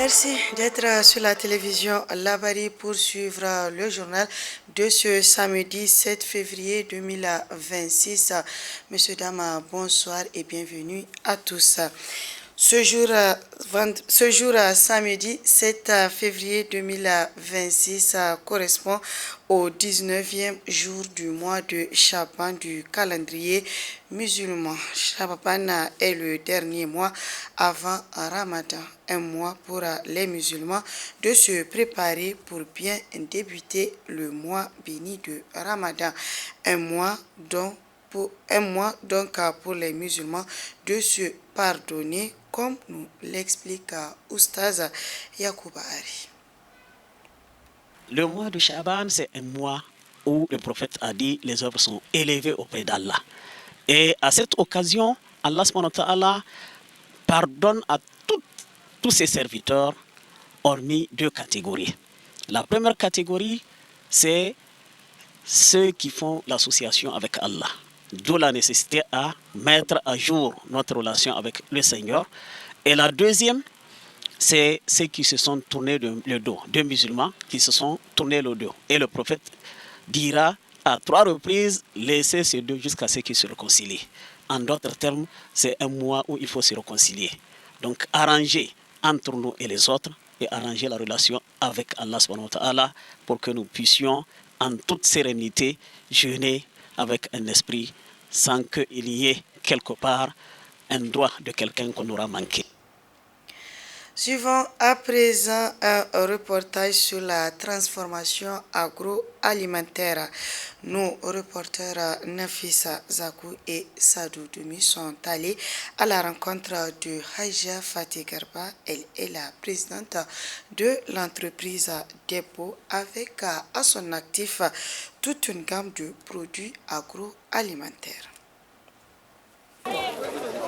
Merci d'être sur la télévision Labari pour suivre le journal de ce samedi 7 février 2026. Messieurs, dames, bonsoir et bienvenue à tous. Ce jour samedi 7 février 2026 correspond au 19e jour du mois de Chaban du calendrier musulman. Chaban est le dernier mois avant Ramadan, un mois pour les musulmans de se préparer pour bien débuter le mois béni de Ramadan, un mois donc pour les musulmans de se pardonner, comme nous l'explique Oustaz Yacouba Ari. Le mois de Chaban, c'est un mois où le prophète a dit les œuvres sont élevées auprès d'Allah. Et à cette occasion, Allah subhanahu wa ta'ala pardonne à tous ses serviteurs, hormis deux catégories. La première catégorie, c'est ceux qui font l'association avec Allah. D'où la nécessité à mettre à jour notre relation avec le Seigneur. Et la deuxième, c'est ceux qui se sont tournés le dos, deux musulmans qui se sont tournés le dos. Et le prophète dira à 3 reprises, laissez ces deux jusqu'à ce qu'ils se réconcilient. En d'autres termes, c'est un mois où il faut se réconcilier. Donc arranger entre nous et les autres et arranger la relation avec Allah subhanahu wa ta'ala pour que nous puissions en toute sérénité jeûner avec un esprit sans qu'il y ait quelque part un droit de quelqu'un qu'on aura manqué. Suivons à présent un reportage sur la transformation agroalimentaire. Nos reporters Nafisa Zakou et Sadou Demi sont allés à la rencontre de Haja Fatigarba. Elle est la présidente de l'entreprise Dépôt avec à son actif toute une gamme de produits agroalimentaires.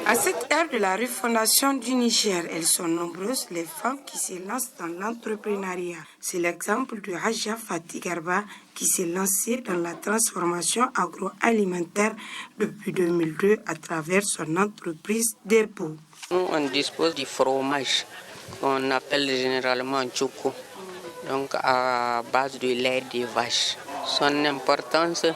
À cette ère de la refondation du Niger, elles sont nombreuses les femmes qui se lancent dans l'entrepreneuriat. C'est l'exemple de Haja Fatigarba qui s'est lancée dans la transformation agroalimentaire depuis 2002 à travers son entreprise Dépôt. Nous, on dispose du fromage qu'on appelle généralement choco, donc à base de lait de vache. Son importance,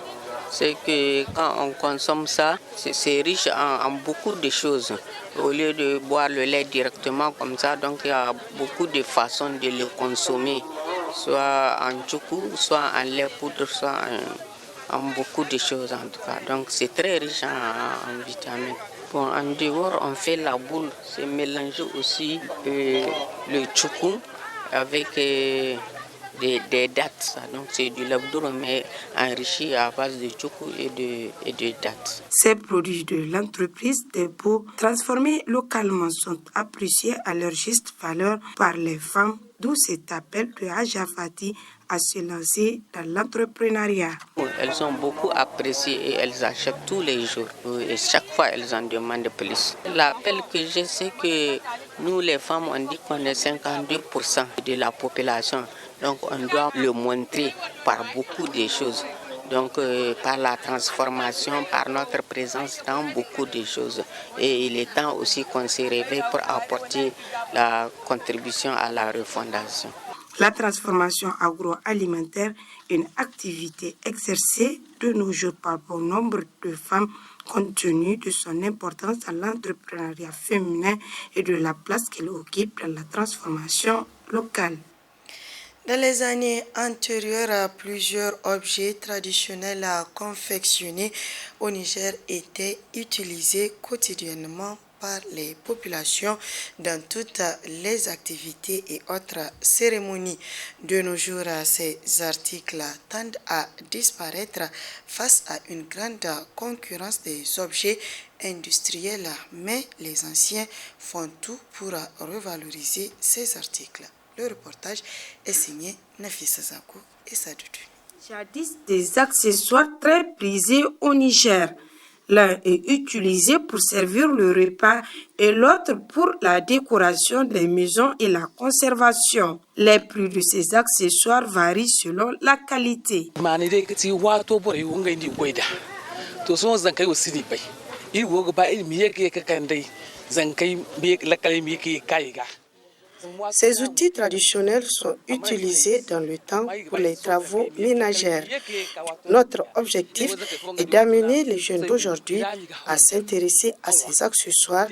c'est que quand on consomme ça, c'est riche en beaucoup de choses. Au lieu de boire le lait directement comme ça, donc il y a beaucoup de façons de le consommer, soit en choukou, soit en lait poudre, soit en beaucoup de choses en tout cas. Donc c'est très riche en vitamines. Bon, en dehors, on fait la boule, c'est mélanger aussi le choukou avec des dattes, donc c'est du labdour mais enrichi à base de choco et de dattes. Ces produits de l'entreprise Dépôt transformés localement sont appréciés à leur juste valeur par les femmes, d'où cet appel de Haja Fati à se lancer dans l'entrepreneuriat. Elles sont beaucoup appréciées et elles achètent tous les jours et chaque fois elles en demandent plus. L'appel que j'ai, c'est que nous les femmes, on dit qu'on est 52% de la population. Donc on doit le montrer par beaucoup de choses. Donc par la transformation, par notre présence dans beaucoup de choses. Et il est temps aussi qu'on se réveille pour apporter la contribution à la refondation. La transformation agroalimentaire est une activité exercée de nos jours par bon nombre de femmes compte tenu de son importance dans l'entrepreneuriat féminin et de la place qu'elle occupe dans la transformation locale. Dans les années antérieures, plusieurs objets traditionnels confectionnés au Niger étaient utilisés quotidiennement par les populations dans toutes les activités et autres cérémonies. De nos jours, ces articles tendent à disparaître face à une grande concurrence des objets industriels, mais les anciens font tout pour revaloriser ces articles. Le reportage est signé Nafisa Zakou et Sadoudou. Jadis, des accessoires très prisés au Niger. L'un est utilisé pour servir le repas et l'autre pour la décoration des maisons et la conservation. Les prix de ces accessoires varient selon la qualité. Ces outils traditionnels sont utilisés dans le temps pour les travaux ménagers. Notre objectif est d'amener les jeunes d'aujourd'hui à s'intéresser à ces accessoires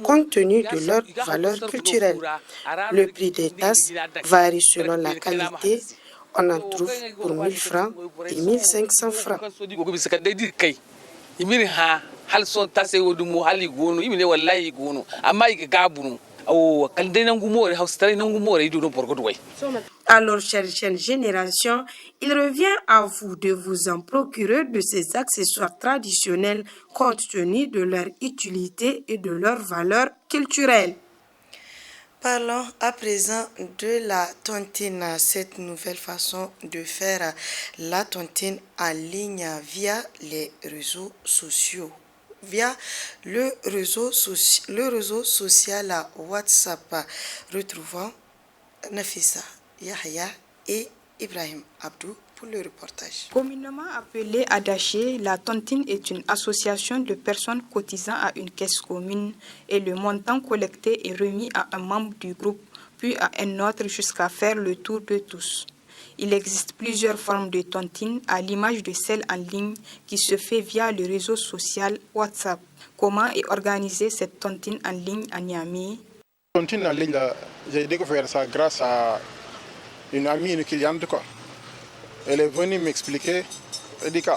compte tenu de leur valeur culturelle. Le prix des tasses varie selon la qualité. On en trouve pour 1 000 francs et 1 500 francs. Alors, chère génération, il revient à vous de vous en procurer de ces accessoires traditionnels compte tenu de leur utilité et de leur valeur culturelle. Parlons à présent de la tontine, cette nouvelle façon de faire la tontine en ligne via les réseaux sociaux. Via le réseau social WhatsApp. Retrouvons Nafissa Yahya et Ibrahim Abdou pour le reportage. Communément appelée Adaché, la tontine est une association de personnes cotisant à une caisse commune et le montant collecté est remis à un membre du groupe, puis à un autre jusqu'à faire le tour de tous. Il existe plusieurs formes de tontine à l'image de celle en ligne qui se fait via le réseau social WhatsApp. Comment est organisée cette tontine en ligne à Niamey? Tontine en ligne, j'ai découvert ça grâce à une amie, une cliente, quoi. Elle est venue m'expliquer, elle dit que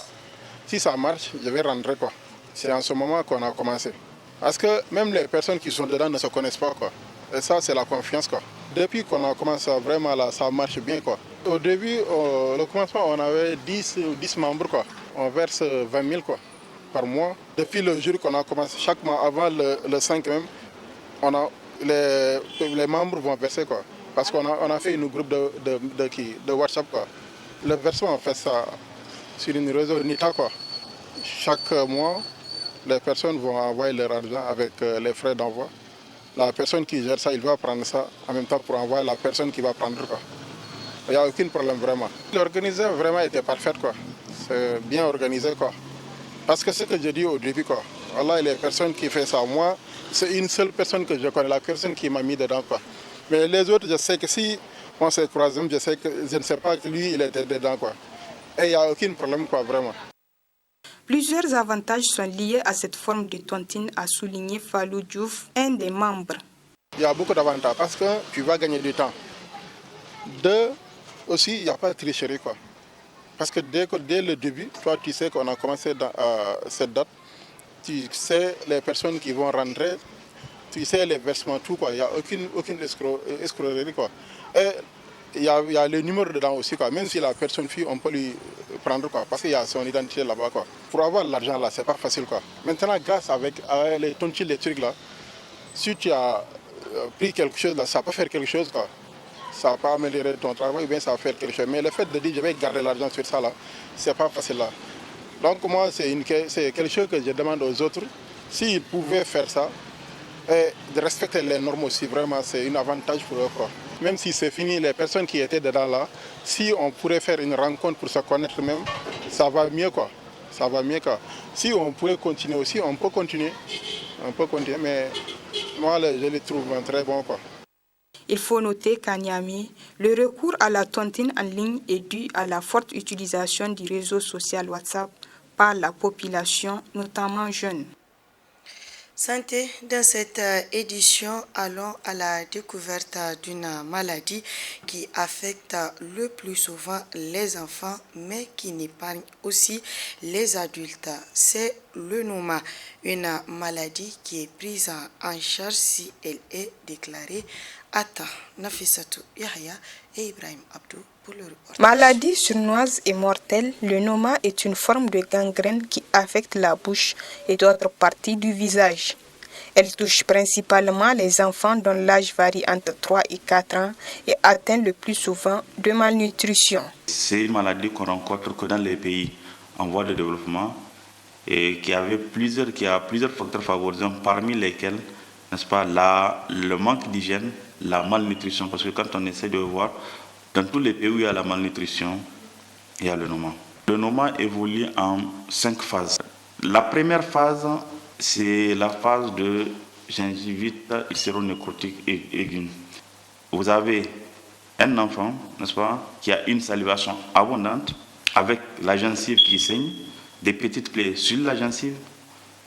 si ça marche, je vais rentrer, quoi. C'est en ce moment qu'on a commencé. Parce que même les personnes qui sont dedans ne se connaissent pas, quoi. Et ça, c'est la confiance, quoi. Depuis qu'on a commencé, vraiment, là, ça marche bien, quoi. Au début, le commencement, on avait 10 membres, quoi. On verse 20 000, quoi, par mois. Depuis le jour qu'on a commencé, chaque mois, avant le 5 même, les membres vont verser, quoi. Parce qu'on a fait une groupe de WhatsApp, quoi. Le versement, on fait ça sur une réseau NITA, quoi. Chaque mois, les personnes vont envoyer leur argent avec les frais d'envoi. La personne qui gère ça, il va prendre ça en même temps pour envoyer la personne qui va prendre, quoi. Il n'y a aucun problème, vraiment. L'organisation vraiment était parfaite, quoi. C'est bien organisé, quoi. Parce que ce que je dis au début, quoi. Voilà, les personnes qui font ça, moi, c'est une seule personne que je connais, la personne qui m'a mis dedans, quoi. Mais les autres, je sais que si on se croise, je ne sais pas que lui, il était dedans, quoi. Et il n'y a aucun problème, quoi, vraiment. Plusieurs avantages sont liés à cette forme de tontine, a souligné Fallou Diouf, un des membres. Il y a beaucoup d'avantages parce que tu vas gagner du temps. Deux, aussi, il n'y a pas de tricherie, quoi. Parce que dès le début, toi, tu sais qu'on a commencé à cette date. Tu sais les personnes qui vont rentrer, tu sais les versements, tout, quoi. Il n'y a aucune escroquerie, quoi. Et il y a le numéro dedans aussi, quoi. Même si la personne fuit, on peut lui prendre, quoi. Parce qu'il y a son identité là-bas, quoi. Pour avoir l'argent là, c'est pas facile, quoi. Maintenant, grâce avec les tontines, les trucs là, si tu as pris quelque chose là, ça peut faire quelque chose, quoi. Ça va améliorer ton travail, ou bien ça va faire quelque chose. Mais le fait de dire je vais garder l'argent sur ça là, c'est pas facile là. Donc moi, c'est quelque chose que je demande aux autres. S'ils pouvaient faire ça, et de respecter les normes aussi, vraiment, c'est un avantage pour eux, quoi. Même si c'est fini, les personnes qui étaient dedans là, si on pourrait faire une rencontre pour se connaître même, ça va mieux, quoi. Ça va mieux, quoi. Si on pourrait continuer aussi, on peut continuer. On peut continuer, mais moi, je les trouve très bons, quoi. Il faut noter qu'à Niamey, le recours à la tontine en ligne est dû à la forte utilisation du réseau social WhatsApp par la population, notamment jeune. Santé, dans cette édition, allons à la découverte d'une maladie qui affecte le plus souvent les enfants, mais qui n'épargne aussi les adultes. C'est le NOMA, une maladie qui est prise en charge si elle est déclarée à temps. Nafissatou Yahya et Ibrahim Abdou pour le reportage. Maladie sournoise et mortelle, le NOMA est une forme de gangrène qui affecte la bouche et d'autres parties du visage. Elle touche principalement les enfants dont l'âge varie entre 3 et 4 ans et atteint le plus souvent de malnutrition. C'est une maladie qu'on rencontre que dans les pays en voie de développement et qui a plusieurs facteurs favorisants, parmi lesquels, n'est-ce pas, le manque d'hygiène, la malnutrition, parce que quand on essaie de voir, dans tous les pays où il y a la malnutrition, il y a le NOMA. Le NOMA évolue en 5 phases. La première phase, c'est la phase de gingivite ulcéro-nécrotique aiguë. vous avez un enfant, n'est-ce pas, qui a une salivation abondante, avec la gencive qui saigne, des petites plaies sur la gencive,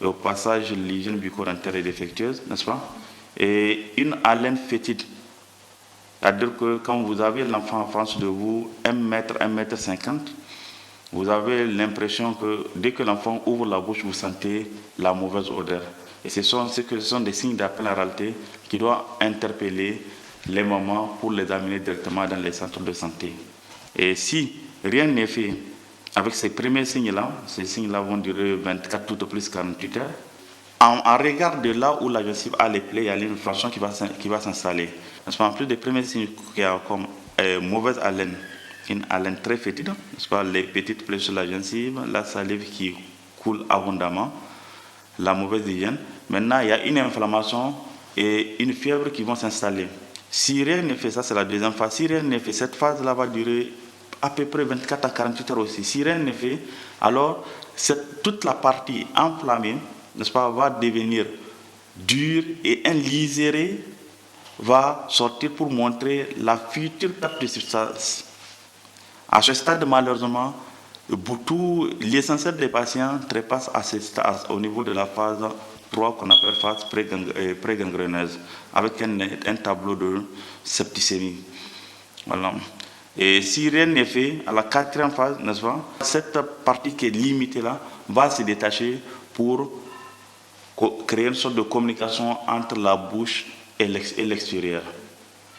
et au passage, l'hygiène bucco-dentaire est défectueuse, n'est-ce pas, et une haleine fétide. C'est-à-dire que quand vous avez l'enfant en face de vous, 1 mètre, 1,50 m, vous avez l'impression que dès que l'enfant ouvre la bouche, vous sentez la mauvaise odeur. Et ce sont des signes d'appel à réalité qui doivent interpeller les mamans pour les amener directement dans les centres de santé. Et si rien n'est fait avec ces premiers signes-là, ces signes-là vont durer 24 tout au plus 48 heures, en regard de là où la gencive a les plaies, il y a l'inflammation qui va s'installer. En plus des premiers signes qu'il y a comme mauvaise haleine, une haleine très fétide, n'est-ce pas, les petites plaies sur la gencive, la salive qui coule abondamment, la mauvaise hygiène. Maintenant, il y a une inflammation et une fièvre qui vont s'installer. Si rien n'est fait, ça c'est la deuxième phase, si rien n'est fait, cette phase-là va durer à peu près 24 à 48 heures aussi. Si rien n'est fait, alors toute la partie enflammée, n'est-ce pas, va devenir dure et un liséré va sortir pour montrer la future perte de substance. À ce stade, malheureusement, l'essentiel des patients trépasse à ce stade, au niveau de la phase 3 qu'on appelle phase pré-gangreneuse, avec un tableau de septicémie. Voilà. Et si rien n'est fait, à la 4e phase, n'est-ce pas, cette partie qui est limitée là va se détacher pour créer une sorte de communication entre la bouche et l'extérieur.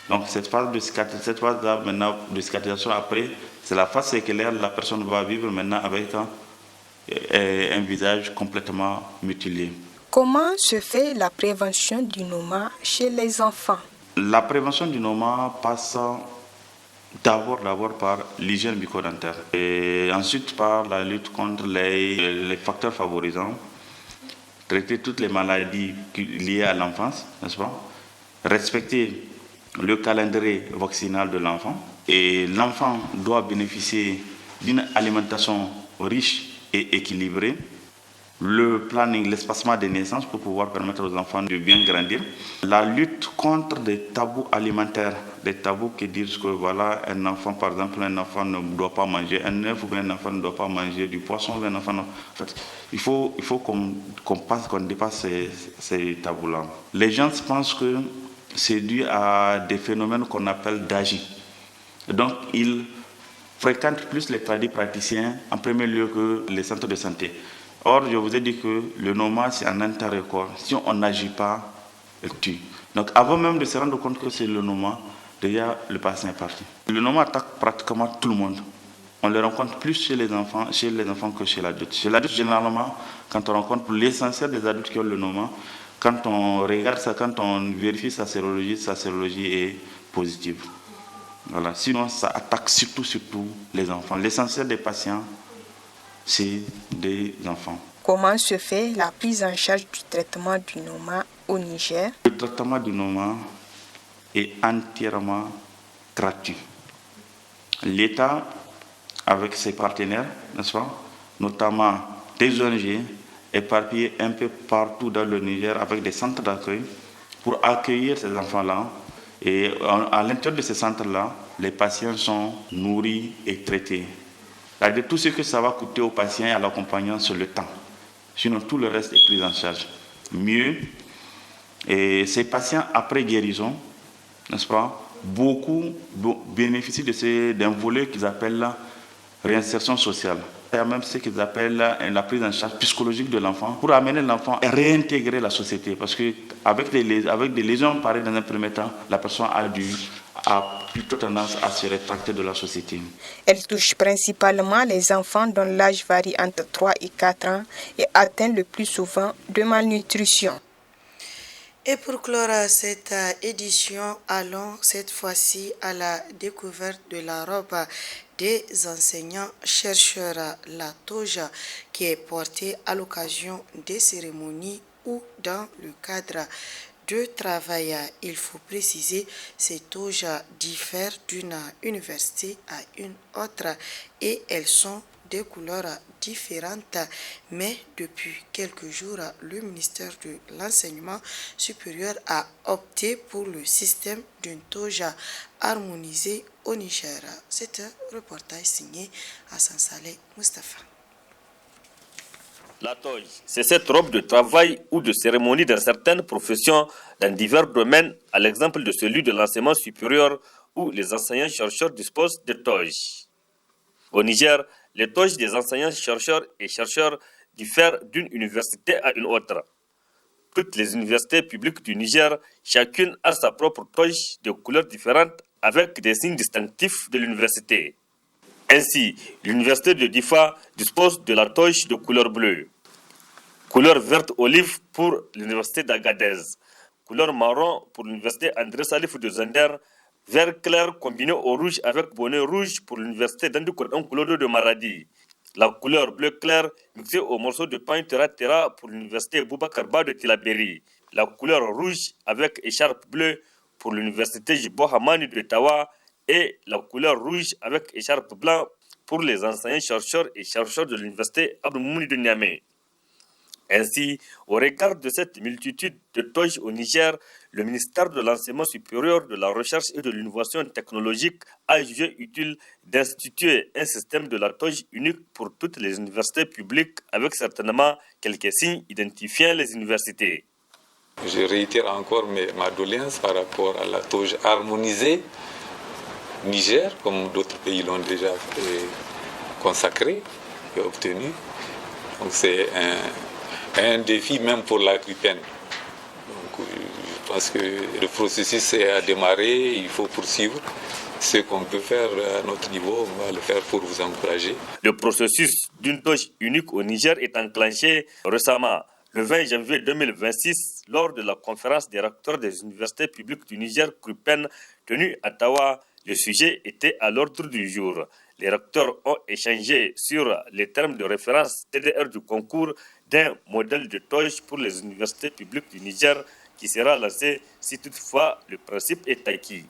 Donc cette phase de cicatrisation après, c'est la phase séculaire, la personne va vivre maintenant avec un visage complètement mutilé. Comment se fait la prévention du NOMA chez les enfants? La prévention du NOMA passe d'abord par l'hygiène bucco-dentaire et ensuite par la lutte contre les facteurs favorisants, traiter toutes les maladies liées à l'enfance, n'est-ce pas? Respecter le calendrier vaccinal de l'enfant, et l'enfant doit bénéficier d'une alimentation riche et équilibrée, le planning, l'espacement des naissances pour pouvoir permettre aux enfants de bien grandir, la lutte contre des tabous alimentaires, des tabous qui disent que voilà, un enfant, par exemple, un enfant ne doit pas manger un œuf, ou bien un enfant ne doit pas manger du poisson, ou un enfant en fait, il faut qu'on dépasse ces tabous-là. Les gens pensent que c'est dû à des phénomènes qu'on appelle d'AGI. Donc, ils fréquentent plus les praticiens en premier lieu que les centres de santé. Or, je vous ai dit que le NOMA, c'est un interrecord. Si on n'agit pas, il tue. Donc, avant même de se rendre compte que c'est le NOMA, déjà, le patient est parti. Le NOMA attaque pratiquement tout le monde. On le rencontre plus chez les enfants que chez l'adulte. Chez l'adulte, généralement, quand on rencontre l'essentiel des adultes qui ont le NOMA, quand on regarde ça, quand on vérifie sa sérologie est positive. Voilà. Sinon, ça attaque surtout les enfants. L'essentiel des patients, c'est des enfants. Comment se fait la prise en charge du traitement du NOMA au Niger? Le traitement du NOMA est entièrement gratuit. L'État, avec ses partenaires, n'est-ce pas, notamment des ONG, éparpillés un peu partout dans le Niger avec des centres d'accueil pour accueillir ces enfants-là. Et à l'intérieur de ces centres-là, les patients sont nourris et traités. C'est-à-dire tout ce que ça va coûter aux patients et à l'accompagnant sur le temps. Sinon, tout le reste est pris en charge. Mieux, et ces patients, après guérison, n'est-ce pas, beaucoup bénéficient d'un volet qu'ils appellent la réinsertion sociale. Il y a même ce qu'ils appellent la prise en charge psychologique de l'enfant pour amener l'enfant à réintégrer la société. Parce qu'avec des lésions pareilles dans un premier temps, la personne a plutôt tendance à se rétracter de la société. Elle touche principalement les enfants dont l'âge varie entre 3 et 4 ans et atteint le plus souvent de malnutrition. Et pour clore cette édition, allons cette fois-ci à la découverte de la robe des enseignants-chercheurs, la toge, qui est portée à l'occasion des cérémonies ou dans le cadre de travail. Il faut préciser, ces toges diffèrent d'une université à une autre et elles sont des couleurs différentes, mais depuis quelques jours, le ministère de l'Enseignement supérieur a opté pour le système d'une toge harmonisée au Niger. C'est un reportage signé Hassan Saleh Mustafa. La toge, c'est cette robe de travail ou de cérémonie dans certaines professions dans divers domaines, à l'exemple de celui de l'enseignement supérieur où les enseignants-chercheurs disposent de toges. Au Niger, les toges des enseignants-chercheurs et chercheurs diffèrent d'une université à une autre. Toutes les universités publiques du Niger, chacune a sa propre toge de couleurs différentes avec des signes distinctifs de l'université. Ainsi, l'université de Difa dispose de la toge de couleur bleue, couleur verte olive pour l'université d'Agadez, couleur marron pour l'université André Salif de Zender, vert clair combiné au rouge avec bonnet rouge pour l'université d'Andoukoudon Koulodo de Maradi, la couleur bleu clair mixée au morceau de pain terra pour l'université Boubacarba de Tilaberi, la couleur rouge avec écharpe bleue pour l'université Jibo Hamani de Tawa et la couleur rouge avec écharpe blanc pour les enseignants-chercheurs et chercheurs de l'université Abdou Moumouni de Niamey. Ainsi, au regard de cette multitude de toges au Niger, le ministère de l'Enseignement supérieur, de la Recherche et de l'Innovation technologique a jugé utile d'instituer un système de la toge unique pour toutes les universités publiques avec certainement quelques signes identifiant les universités. Je réitère encore ma doléance par rapport à la toge harmonisée Niger, comme d'autres pays l'ont déjà consacré et obtenu. Donc c'est un défi même pour la CUPEN. Donc je pense que le processus a démarré, il faut poursuivre. Ce qu'on peut faire à notre niveau, on va le faire pour vous encourager. Le processus d'une toge unique au Niger est enclenché récemment. Le 20 janvier 2026, lors de la conférence des recteurs des universités publiques du Niger, CUPEN, tenue à Tawa, le sujet était à l'ordre du jour. Les recteurs ont échangé sur les termes de référence TDR du concours d'un modèle de toge pour les universités publiques du Niger qui sera lancé si toutefois le principe est acquis.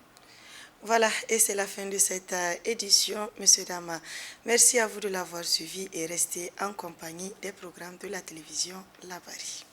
Voilà, et c'est la fin de cette édition, Monsieur Dama. Merci à vous de l'avoir suivi et restez en compagnie des programmes de la télévision Labari.